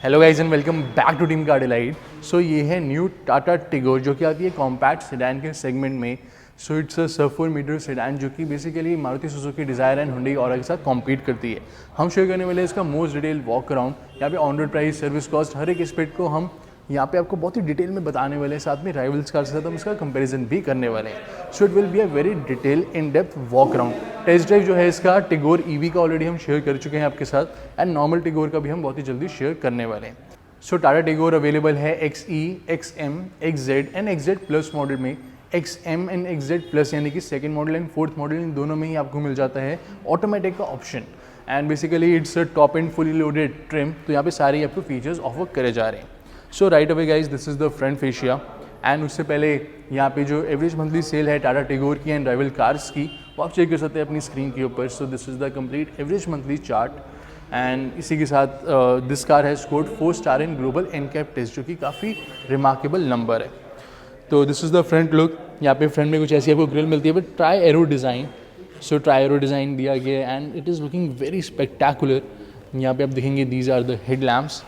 Hello guys and welcome back to Team Car Delight. So ये है new Tata Tigor जो कि आती है कॉम्पैक्ट सेडान के सेगमेंट में। सो इट्स अ सब 4 मीटर सेडान जो कि basically Maruti Suzuki desire and Hyundai aura के साथ कॉम्पीट करती है। हम शेयर करने वाले इसका मोस्ट डिटेल वॉक अराउंड, यहाँ पे on road price, service cost, हर एक एस्पेक्ट को हम यहाँ पे आपको बहुत ही डिटेल में बताने वाले हैं। साथ में राइवल्स कार के साथ हम इसका कंपैरिजन भी करने वाले हैं। So it will be a very detail in depth walk around. Test drive जो है इसका टिगोर ईवी का ऑलरेडी हम शेयर कर चुके हैं आपके साथ, एंड नॉर्मल टिगोर का भी हम बहुत ही जल्दी शेयर करने वाले हैं। सो टाटा टिगोर अवेलेबल है XE, XM, XZ and XZ plus model में। XM एंड XZ प्लस यानी कि second model and fourth model, इन दोनों में ही आपको मिल जाता है ऑटोमेटिक का option. And basically it's a top end fully loaded trim, तो यहाँ पे सारे आपको फीचर्स ऑफर करे जा रहे हैं। So right away guys, this is the front fascia. And उससे पहले यहाँ पे जो एवरेज मंथली सेल है टाटा टिगोर की एंड राइवल कार्स की, वो आप चेक कर सकते हैं अपनी स्क्रीन के ऊपर। So this is the complete average monthly chart. And इसी के साथ this car has scored 4 star in global NCAP test, जो कि काफ़ी रिमार्केबल नंबर है। तो this is the front look. यहाँ पे फ्रंट में कुछ ऐसी आपको ग्रिल मिलती है but tri arrow design. So tri arrow design दिया गया है and it is looking very spectacular. यहाँ पे आप देखेंगे these are the head lamps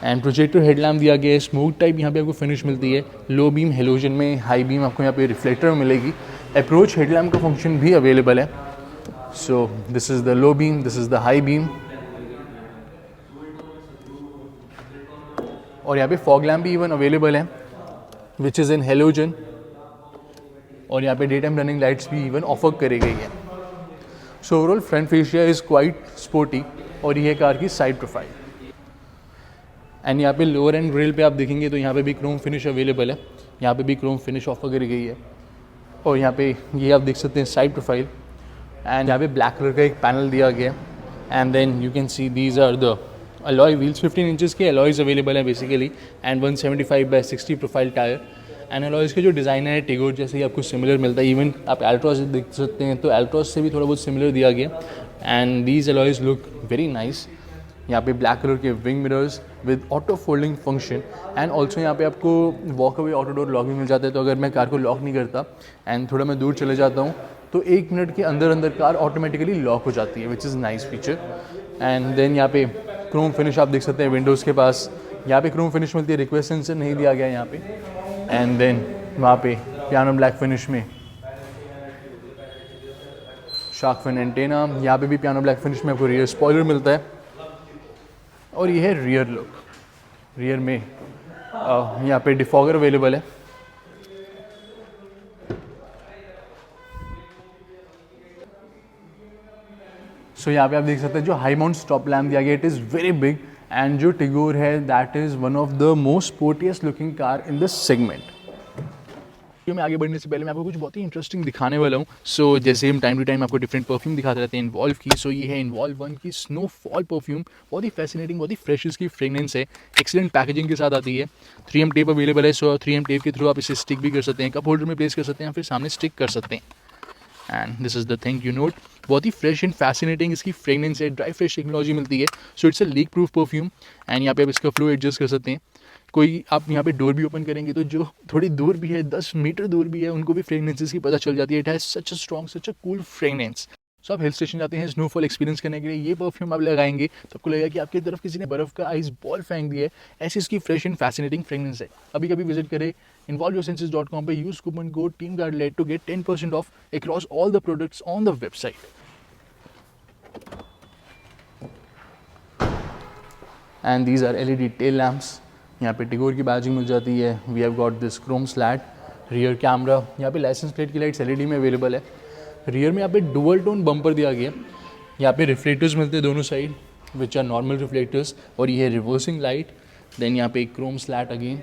and projector head lamp दिया गया है। स्मोक टाइप यहाँ पे आपको फिनिश मिलती है। लो बीम हेलोजन में, हाई बीम आपको यहाँ पे रिफ्लेक्टर मिलेगी। अप्रोच हेड लैम्प का फंक्शन भी अवेलेबल है। So this is the low beam, this is the high beam। और यहाँ पे fog lamp भी इवन अवेलेबल है which is in halogen। और यहाँ पे डे टाइम रनिंग लाइट्स भी इवन ऑफर करी गई है। So overall front fascia is quite sporty और ये कार की साइड प्रोफाइल। एंड यहाँ पे लोअर एंड ग्रिल पे आप देखेंगे तो यहाँ पे भी क्रोम फिनिश अवेलेबल है। यहाँ पे भी क्रोम फिनिश ऑफर करी गई है। और यहाँ पे ये आप देख सकते हैं साइड प्रोफाइल। एंड यहाँ पे ब्लैक कलर का एक पैनल दिया गया है। And then you can see these are the alloy wheels. 15 inches के अलॉयज़ अवेलेबल है basically, and 175/60 profile tyre. And alloys के जो डिज़ाइन है टिगोर जैसे ही आपको सिमिलर मिलता है। इवन आप एल्ट्रॉस देख सकते हैं तो एल्ट्रॉस से भी थोड़ा बहुत सिमिलर दिया गया। And these alloys look very nice. यहाँ पे ब्लैक कलर के wing mirrors with auto folding function. And also यहाँ पे आपको walk away auto door lock भी मिल जाता है। तो अगर मैं कार को लॉक नहीं करता एंड थोड़ा मैं दूर चले जाता हूँ तो 1 मिनट के अंदर कार ऑटोमेटिकली लॉक हो जाती है, which is nice feature. And then यहाँ पे क्रोम फिनिश आप देख सकते हैं विंडोज़ के पास। यहाँ पे क्रोम फिनिश मिलती है, रिक्वेस्ट सेंसर नहीं दिया गया यहाँ पे। एंड देन वहाँ पे पियानो ब्लैक फिनिश में शार्क फिन एंटेना। यहाँ पे भी पियानो ब्लैक फिनिश में आपको रियर स्पॉइलर मिलता है। और ये है रियर लुक। रियर में यहाँ पे डिफॉगर अवेलेबल है। सो यहाँ पे आप देख सकते हैं जो हाई माउंट स्टॉप लैम्प दिया गया, it is very big. And जो टिगोर है that is one of the most sportiest looking car in this segment. मैं आगे बढ़ने से पहले मैं आपको कुछ बहुत ही इंटरेस्टिंग दिखाने वाला हूँ। सो जैसे हम टाइम टू टाइम आपको डिफरेंट परफ्यूम दिखाते रहते हैं इन्वॉल्व की। सो ये है इन्वॉल्व 1 की स्नोफॉल परफ्यूम। बहुत ही फैसिनेटिंग, बहुत ही फ्रेश इसकी फ्रेगनेंस है। एक्सीलेंट पैकेजिंग के साथ आती है। 3M टेप अवेलेबल है। सो 3M टेप के थ्रू आप इसे स्टिक भी कर सकते हैं, कप होल्डर में प्लेस कर सकते हैं, फिर सामने स्टिक कर सकते हैं। And this is the thing you note. बहुत ही फ्रेश एंड फैसिनेटिंग इसकी फ्रेगनेंस है। ड्राई फ्रेश टेक्नोलॉजी मिलती है। So it's a leak proof perfume. And यहाँ पे आप इसका फ्लो एडजस्ट कर सकते हैं। कोई आप यहाँ पे डोर भी ओपन करेंगे तो जो थोड़ी दूर भी है, 10 मीटर दूर भी है, उनको भी फ्रेगनेंसेस की पता चल जाती है। It has such a strong, such a cool fragrance. So आप हिल स्टेशन जाते हैं स्नोफॉल एक्सपीरियंस करने के लिए, ये परफ्यूम आप लगाएंगे तो आपको लगेगा कि आपकी तरफ किसी ने बर्फ़ का आइस बॉल फेंक दिया है। ऐसी इसकी फ्रेश एंड फैसिनेटिंग फ्रेगनेंस है। अभी कभी विजिट करें involveyoursenses.com पे use coupon code TEAMGuideLite to get 10% off across all the products on the website। And these are LED tail lamps। यहाँ पे टिगोर की बैजिंग मिल जाती है। We have got this chrome slat rear camera. यहाँ पे लाइसेंस प्लेट की lights LED में अवेलेबल है। रियर में यहाँ पे डुअल टोन बम्पर दिया गया। यहाँ पे रिफ्लेक्टर्स मिलते हैं दोनों side, which are normal reflectors. और ये है रिवर्सिंग लाइट। देन यहाँ पे एक chrome slat again.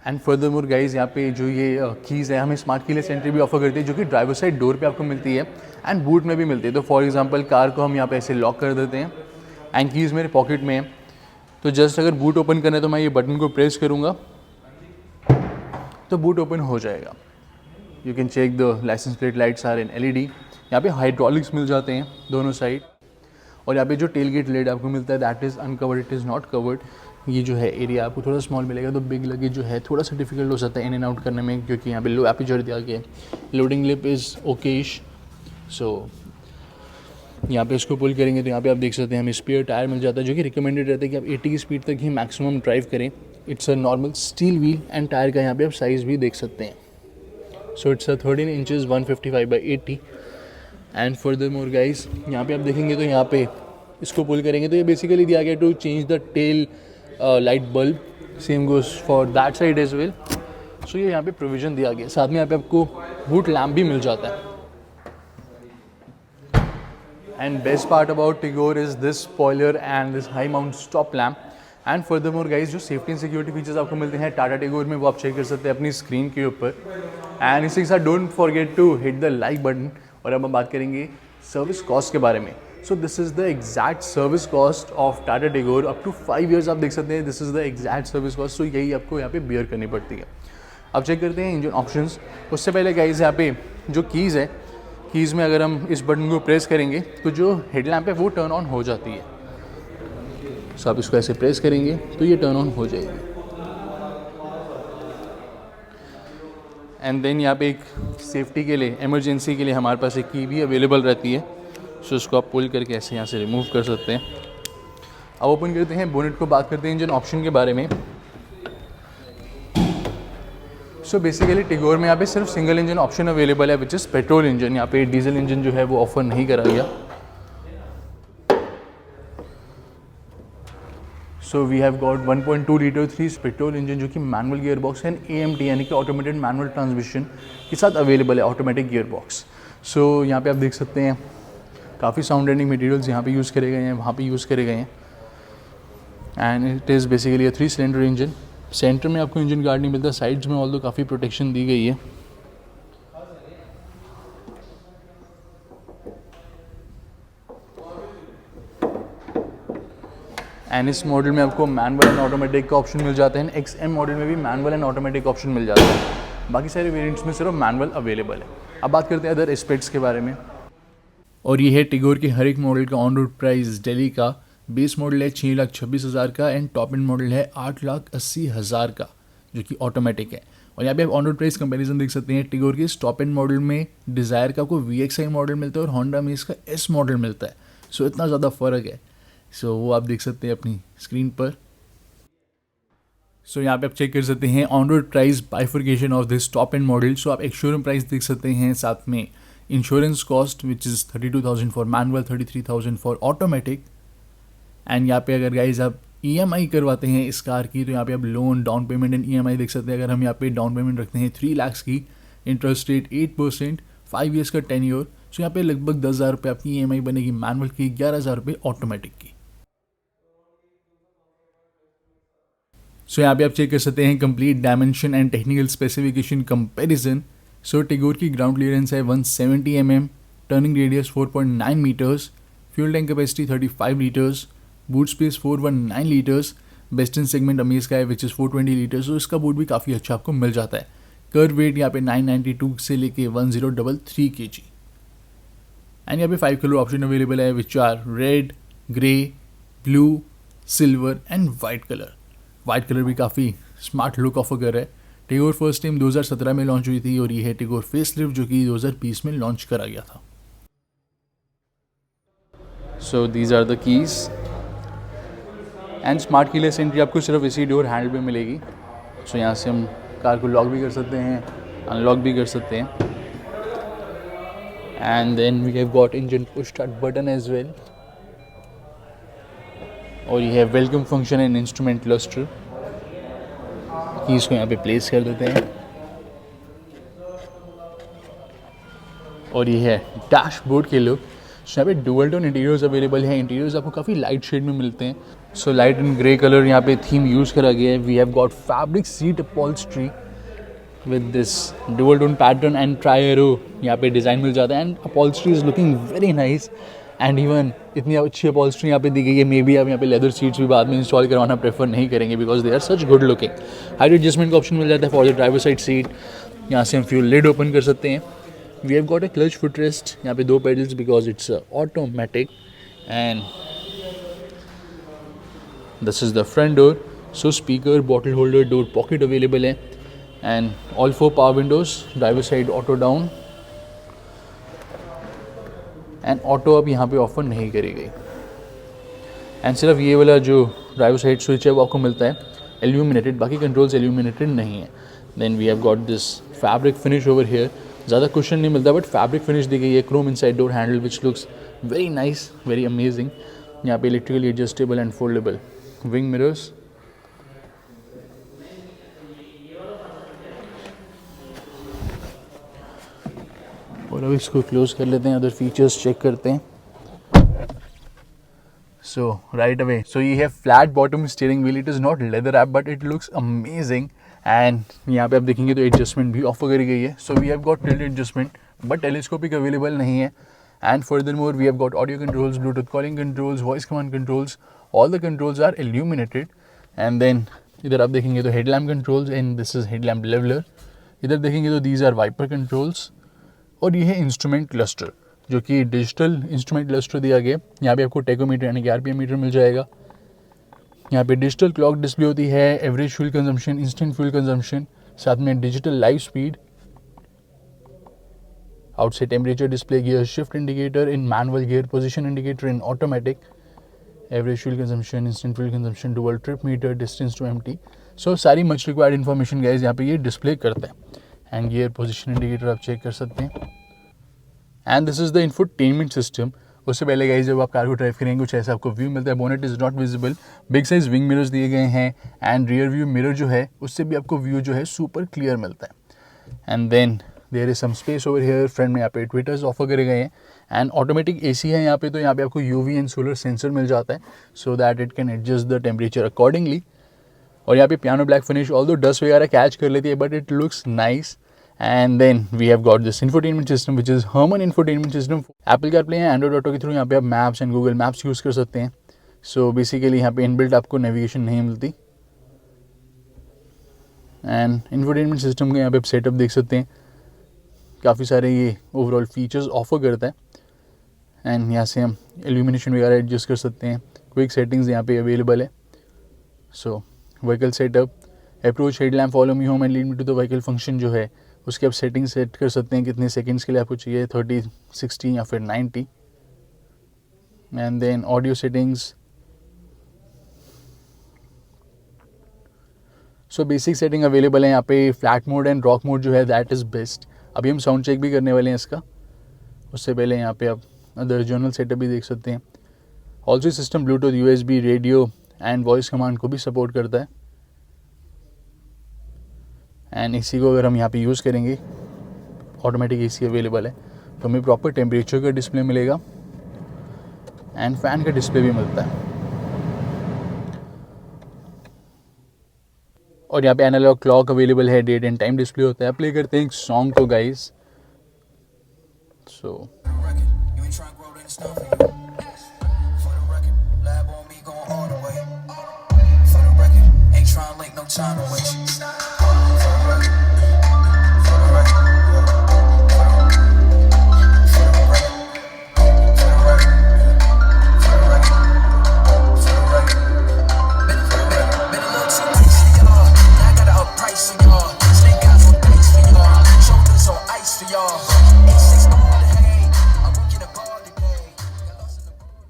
And furthermore guys यहाँ पे जो ये कीज़ है हमें स्मार्ट कीलेस एंट्री भी ऑफर करती है, जो कि ड्राइवर साइड डोर पे आपको मिलती है एंड बूट में भी मिलती है। तो फॉर एग्जांपल कार को हम यहाँ पे ऐसे लॉक कर देते हैं एंड कीज़ मेरे पॉकेट में है। तो जस्ट अगर बूट ओपन करना है तो मैं ये बटन को प्रेस करूँगा तो बूट ओपन हो जाएगा। You can check the licence plate lights are in LED। यहाँ पे हाइड्रोलिक्स मिल जाते हैं दोनों साइड। और यहाँ पे जो टेल गेट लेड आपको मिलता है that is uncovered, it is not covered. ये जो है एरिया आपको थोड़ा स्मॉल मिलेगा, तो बिग लगेज जो है थोड़ा सा डिफिकल्ट हो सकता है इन एंड आउट करने में, क्योंकि यहाँ पे लो एपर्चर दिया गया है। Loading lip is Okesh. सो यहाँ पे इसको पुल करेंगे तो यहाँ पे आप देख सकते हैं हमें स्पेयर टायर मिल जाता है, जो कि रिकमेंडेड रहता है कि आप 80 की स्पीड तक ही मैक्सिमम ड्राइव करें। It's a normal steel wheel and tyre का यहाँ पे आप साइज़ भी देख सकते हैं। So it's a 13 inches 155/80। And furthermore guys यहाँ पे आप देखेंगे तो यहाँ पे इसको पुल करेंगे तो ये बेसिकली दिया गया to change the tail light bulb, same goes for that side as well. So ये यहाँ पे प्रोविज़न दिया गया। साथ में यहाँ पे आपको बूट लैम्प भी मिल जाता है। And best part about Tigor is this spoiler and this high mount stop lamp. And furthermore guys जो सेफ्टी एंड सिक्योरिटी फीचर्स आपको मिलते हैं टाटा टिगोर में वो आप चेक कर सकते हैं अपनी स्क्रीन के ऊपर। एंड इसी के साथ don't forget to hit the like button. और अब हम बात करेंगे सर्विस कॉस्ट के बारे में। So this is the exact service cost of Tata Tigor up to 5 years। आप देख सकते हैं this is the exact service cost. So यही आपको यहाँ पे बियर करनी पड़ती है। अब चेक करते हैं इंजन ऑप्शंस। उससे पहले गाइस यहाँ पे जो कीज़ है, कीज़ में अगर हम इस बटन को प्रेस करेंगे तो जो हेडलैम्प है वो टर्न ऑन हो जाती है। सो आप इसको ऐसे प्रेस करेंगे तो ये टर्न ऑन हो जाएगी। एंड देन यहाँ पे एक सेफ्टी के लिए, इमरजेंसी के लिए हमारे पास एक की भी अवेलेबल रहती है। सो इसको आप पुल करके ऐसे यहाँ से रिमूव कर सकते हैं। अब ओपन करते हैं बोनेट को, बात करते हैं इंजन ऑप्शन के बारे में। सो बेसिकली टिगोर में यहाँ पे सिर्फ सिंगल इंजन ऑप्शन अवेलेबल है विच इज़ पेट्रोल इंजन। यहाँ पे डीजल इंजन जो है वो ऑफर नहीं करा गया। So we have got 1.2 litre 3 petrol engine जो कि manual gear box and AMT यानी कि ऑटोमेटेड मैनुअल ट्रांसमिशन के साथ अवेलेबल है, ऑटोमेटिक गियर बॉक्स। सो यहाँ पे आप देख सकते हैं काफ़ी साउंड एंडिंग मटेरियल्स यहाँ पे यूज़ करे गए हैं, वहाँ पे यूज़ करे गए हैं। And it is basically a 3 cylinder engine. Centre में आपको इंजन गार्ड नहीं मिलता, साइड्स में ऑल्दो काफ़ी प्रोटेक्शन दी गई है। एंड इस मॉडल में आपको मैनुअल एंड ऑटोमेटिक का ऑप्शन मिल जाता है। XM मॉडल में भी मैनुअल एंड ऑटोमेटिक ऑप्शन मिल जाता है। बाकी सारे वेरिएंट्स में सिर्फ मैनुअल अवेलेबल है। अब बात करते हैं अदर एस्पेक्ट्स के बारे में। और ये है टिगोर के हर एक मॉडल का ऑन रोड प्राइस। दिल्ली का बेस मॉडल है 6,26,000 का एंड टॉप एंड मॉडल है 8,80,000 का जो कि ऑटोमेटिक है। और यहाँ पे आप ऑन रोड प्राइस कंपैरिजन देख सकते हैं। टिगोर के टॉप एंड मॉडल में डिज़ायर का आपको VXI मॉडल मिलता है और होंडा में इसका S मॉडल मिलता है। सो इतना ज़्यादा फ़र्क है। सो वो आप देख सकते हैं अपनी स्क्रीन पर। सो यहाँ पे आप चेक कर सकते हैं on road price bifurcation of this top end model. So आप एक शोरूम प्राइस देख सकते हैं, साथ में insurance cost which is 32,000 for manual, 33,000 for automatic. And यहाँ पे अगर गाइज आप EMI करवाते हैं इस कार की तो यहाँ पे आप loan, down payment and EMI देख सकते हैं। अगर हम यहाँ पे डाउन पेमेंट रखते हैं 3 लाख की, इंटरेस्ट रेट 8%, 5 years का टेन्योर। सो यहाँ पे लगभग 10,000 रुपये आपकी EMI बनेगी मैनुअल की, 11,000 रुपये ऑटोमेटिक की। सो यहाँ पे आप चेक कर सकते हैं complete dimension and technical specification comparison. So Tigor की ग्राउंड क्लियरेंस है 170 mm, turning radius 4.9 metres, fuel tank capacity 35 litres, boot space 419 litres. Best in segment Amaze का है विच इज़ 420 लीटर्स। तो इसका बूट भी काफ़ी अच्छा आपको मिल जाता है। कर्व वेट यहाँ पे 992 से लेके 1033 kg। एंड यहाँ पे 5 कलर ऑप्शन अवेलेबल है which are red, grey, blue, silver and white colour. White colour भी काफ़ी स्मार्ट लुक ऑफर कर रहा है। टिगोर फर्स्ट टाइम 2017 में लॉन्च हुई थी और ये है टिगोर फेसलिफ्ट जो कि 2020 में लॉन्च करा गया था। So these are the keys and smart keyless entry आपको सिर्फ इसी डोर हैंडल पे मिलेगी। सो यहाँ से हम कार को लॉक भी कर सकते हैं, अनलॉक भी कर सकते हैं। And then we have got engine push start button as well. और ये है welcome function and instrument cluster. Keys को यहाँ पे प्लेस कर देते हैं। और ये है डैशबोर्ड के लुक। यहाँ पे डुअल टोन इंटीरियर्स अवेलेबल हैं। इंटीरियर्स आपको काफ़ी लाइट शेड में मिलते हैं। So light and grey colour यहाँ पे थीम यूज़ करा गया है। We have got fabric seat upholstery with this dual tone pattern and tri arrow यहाँ पे डिज़ाइन मिल जाता है। And upholstery is looking very nice and even इतनी अच्छी अपॉल्स्ट्री यहाँ पे दी गई है, मे बी आप यहाँ पे लेदर सीट्स भी बाद में इंस्टॉल करवाना प्रेफर नहीं करेंगे because they are such good looking. Height adjustment का ऑप्शन मिल जाता है for the driver side seat. यहाँ से हम फ्यूल लिड ओपन कर सकते हैं। We have got a clutch foot rest, यहाँ पे 2 pedals because it's automatic. And this is the front door. So speaker, bottle holder, door pocket available है and all 4 power windows, driver side auto down and auto अब यहाँ पे offer नहीं करी गई। And सिर्फ ये वाला जो ड्राइवर साइड स्विच है वो आपको मिलता है एल्यूमिनेटेड, बाकी कंट्रोल्स एल्यूमिनेटेड नहीं है। Then we have got this fabric finish over here, ज़्यादा कुशन नहीं मिलता बट फैब्रिक फिनिश दी गई है। Chrome inside door handle which looks very nice, very amazing. यहाँ पे electrically adjustable and foldable wing mirrors. और अब इसको क्लोज कर लेते हैं, अदर फीचर्स चेक करते हैं। So right away, so you have flat bottom steering wheel. It is not leather wrap but it looks amazing. And यहाँ पे आप देखेंगे तो एडजस्टमेंट भी ऑफर करी गई है। So we have got tilt adjustment but telescopic available नहीं है। And furthermore we have got audio controls, Bluetooth calling controls, voice command controls. All the controls are illuminated. And then इधर आप देखेंगे तो headlamp controls and this is headlamp leveler. इधर देखेंगे तो these are wiper controls. और ये है इंस्ट्रूमेंट क्लस्टर जो कि डिजिटल इंस्ट्रूमेंट क्लस्टर दिया गया। यहाँ पे आपको टेकोमीटर यानी कि आरपीएम मीटर मिल जाएगा। यहाँ पे डिजिटल क्लॉक डिस्प्ले होती है, average fuel consumption, instant fuel consumption, साथ में digital live speed, outside temperature display, gear shift indicator in manual, gear position indicator in automatic, average fuel consumption, instant fuel consumption, dual trip meter, distance to empty. So सारी much required information guys यहाँ पे ये display करता है। And gear position indicator आप check कर सकते हैं। And this is the infotainment system. उससे पहले गाइस जब आप कार को ड्राइव करेंगे कुछ ऐसा आपको व्यू मिलता है। Bonnet is not visible, big size wing mirrors दिए गए हैं एंड रियर व्यू मिरर जो है उससे भी आपको व्यू जो है सुपर क्लियर मिलता है। And then there is some space over here. Front में यहाँ पे ट्विटर्स ऑफर करे गए हैं एंड ऑटोमेटिक एसी है यहाँ पे, तो यहाँ पे आपको यूवी एंड सोलर सेंसर मिल जाता है so that it can adjust the temperature accordingly. और यहाँ पे piano black finish, although dust वगैरह कैच कर लेती है but it looks nice. And then we have got this infotainment system which is Harman infotainment system. Apple CarPlay है, Android Auto के through यहाँ पे आप Maps and Google Maps use कर सकते हैं। So basically यहाँ पे इनबिल्ट आपको नेविगेशन नहीं मिलती। एंड infotainment system का यहाँ पे आप सेटअप देख सकते हैं, काफ़ी सारे ये ओवरऑल फीचर्स ऑफर करता है। एंड यहाँ से हम एल्यूमिनेशन वगैरह एडजस्ट कर सकते हैं, क्विक सेटिंग्स यहाँ पे अवेलेबल है। So vehicle setup, approach, headlamp, follow me home and lead me to the vehicle function जो है उसके आप सेटिंग सेट कर सकते हैं कितने सेकंड्स के लिए आपको चाहिए, 30, 60 या फिर 90। And then audio settings. So basic setting available है यहाँ पे। Flat mode and rock mode जो है दैट इज़ बेस्ट। अभी हम साउंड चेक भी करने वाले हैं इसका, उससे पहले यहाँ पे आप अदर जर्नल सेटअप भी देख सकते हैं। Also system Bluetooth, USB, radio and voice command को भी सपोर्ट करता है। एंड एसी को अगर हम यहाँ पे यूज़ करेंगे, ऑटोमेटिक एसी अवेलेबल है तो हमें प्रॉपर टेम्परेचर का डिस्प्ले मिलेगा एंड फैन का डिस्प्ले भी मिलता है। और यहाँ पे एनालॉग क्लॉक अवेलेबल है, डेट एंड टाइम डिस्प्ले होता है। प्ले करते हैं एक सॉन्ग को guys. So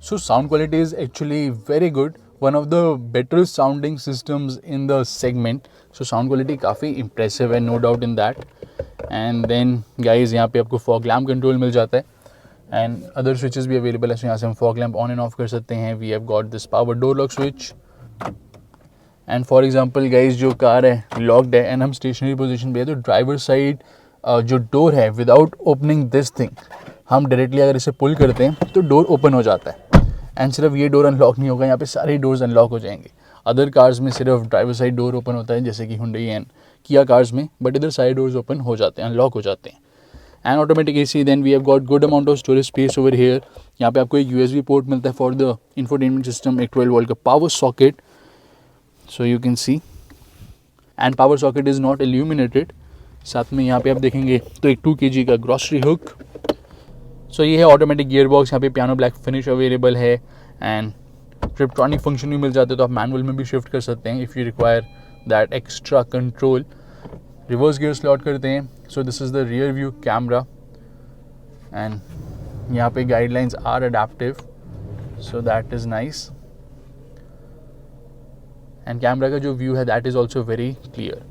So sound quality is actually very good, one of the better sounding systems in the segment. So sound quality काफ़ी impressive है, no doubt in that. And then guys यहाँ पे आपको fog lamp control मिल जाता है and other switches भी available है। So यहाँ से हम fog lamp on and off कर सकते हैं। We have got this power door lock switch. And for example guys जो कार है locked है and हम stationary position पे है तो driver side जो door है without opening this thing हम डायरेक्टली अगर इसे पुल करते हैं तो डोर ओपन हो जाता है। एंड सिर्फ ये डोर अनलॉक नहीं होगा, यहाँ पे सारे डोर्स अनलॉक हो जाएंगे। अदर कार्स में सिर्फ ड्राइवर साइड डोर ओपन होता है जैसे कि हुंडई एंड किया कार्स में, बट इधर सारे डोर्स ओपन हो जाते हैं, अनलॉक हो जाते हैं। And automatic AC. Then we have got good amount of storage space over here. यहाँ पे आपको एक USB पोर्ट मिलता है फॉर द इंफोटेनमेंट सिस्टम, एक 12 वोल्ट का power socket, so you can C. And power socket is not illuminated. साथ में यहाँ पे आप देखेंगे तो एक 2 kg का ग्रॉसरी हुक. सो ये है ऑटोमेटिक गियर बॉक्स. यहाँ पे पियानो ब्लैक फिनिश अवेलेबल है एंड ट्रिप्ट्रॉनिक फंक्शन भी मिल जाते हैं, तो आप मैनुअल में भी शिफ्ट कर सकते हैं if you require that extra control. Reverse gear slot करते हैं. So this is the rear view camera and यहाँ पे guidelines are adaptive, so that is nice. And camera का जो व्यू है that is also very clear.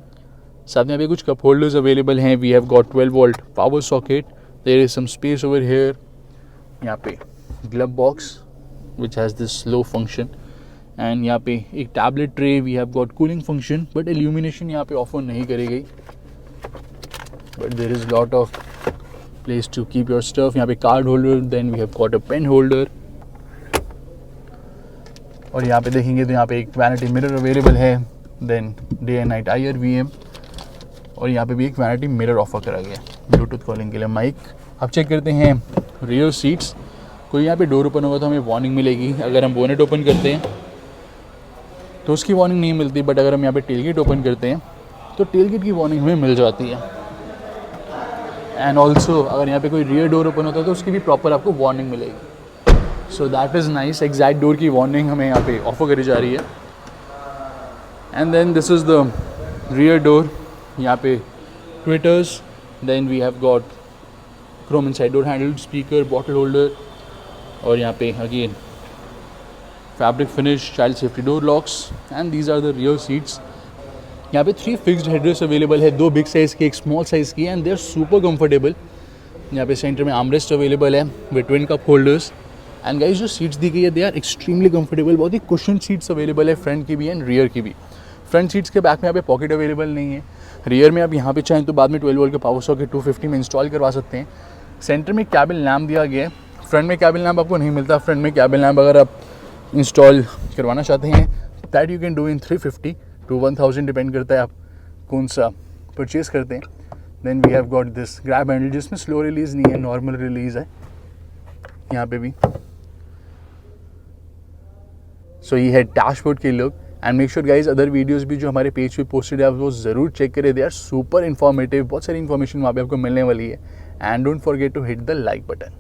साथ में यहाँ पे कुछ कप होल्डर्स अवेलेबल हैं. We have got 12 volt power socket. There is some space over here. यहाँ पे glove box which has this slow function. And यहाँ पे एक tablet tray. We have got cooling function, but illumination यहाँ पे offer नहीं करी गई. But there is lot of place to keep your stuff. यहाँ पे card holder. Then we have got a pen holder. और यहाँ पे देखेंगे तो यहाँ पे एक वैनिटी मिरर अवेलेबल है. Then day and night IR/VM. और यहाँ पे भी एक वैनिटी मिरर ऑफर करा गया ब्लूटूथ कॉलिंग के लिए. माइक. अब चेक करते हैं रियर सीट्स. कोई यहाँ पे डोर ओपन होगा तो हमें वार्निंग मिलेगी. अगर हम बोनेट ओपन करते हैं तो उसकी वार्निंग नहीं मिलती, बट अगर हम यहाँ पे टेलगेट ओपन करते हैं तो टेलगेट की वार्निंग हमें मिल जाती है. एंड ऑल्सो अगर यहाँ पे कोई रियर डोर ओपन होता है तो उसकी भी प्रॉपर आपको वार्निंग मिलेगी. So that is nice. Exact door की वार्निंग हमें यहाँ पे ऑफर करी जा रही है. And then this is the rear door. यहाँ पे tweeters. Then we have got chrome inside door handle, speaker, bottle holder. और यहाँ पे again fabric finish, child safety door locks. And these are the rear seats. यहाँ पे 3 fixed headrest available है, 2 big size की, एक स्मॉल साइज़ की. And they are super comfortable. यहाँ पे सेंटर में आर्मरेस्ट अवेलेबल है with twin cup holders. And guys जो सीट्स दी गई है दे आर एक्सट्रीमली कंफर्टेबल. बहुत ही कुशन सीट्स अवेलेबल है, फ्रंट की भी एंड रियर की भी. फ्रंट सीट्स के बैक में यहाँ पे पॉकेट अवेलेबल नहीं है. रियर में आप यहाँ पे चाहें तो बाद में 12 वोल्ट का पावर सॉकेट 250 में इंस्टॉल करवा सकते हैं. सेंटर में कैबिन लैम्प दिया गया है. फ्रंट में कैबिन लैम्प आपको नहीं मिलता. फ्रंट में कैबिन लैम्प अगर आप इंस्टॉल करवाना चाहते हैं that you can do in 350 to 1000, depend करता है आप कौन सा परचेज करते हैं. Then we have got this grab handle जिसमें स्लो रिलीज़ नहीं है, नॉर्मल रिलीज़ है यहाँ पे भी. सो ये है डैशबोर्ड की look. And make sure guys other videos भी जो हमारे पेज पे पोस्टेड है आप वो ज़रूर चेक करें. They are super informative. बहुत सारी इन्फॉर्मेशन वहाँ पे आपको मिलने वाली है. And don't forget to hit the like button.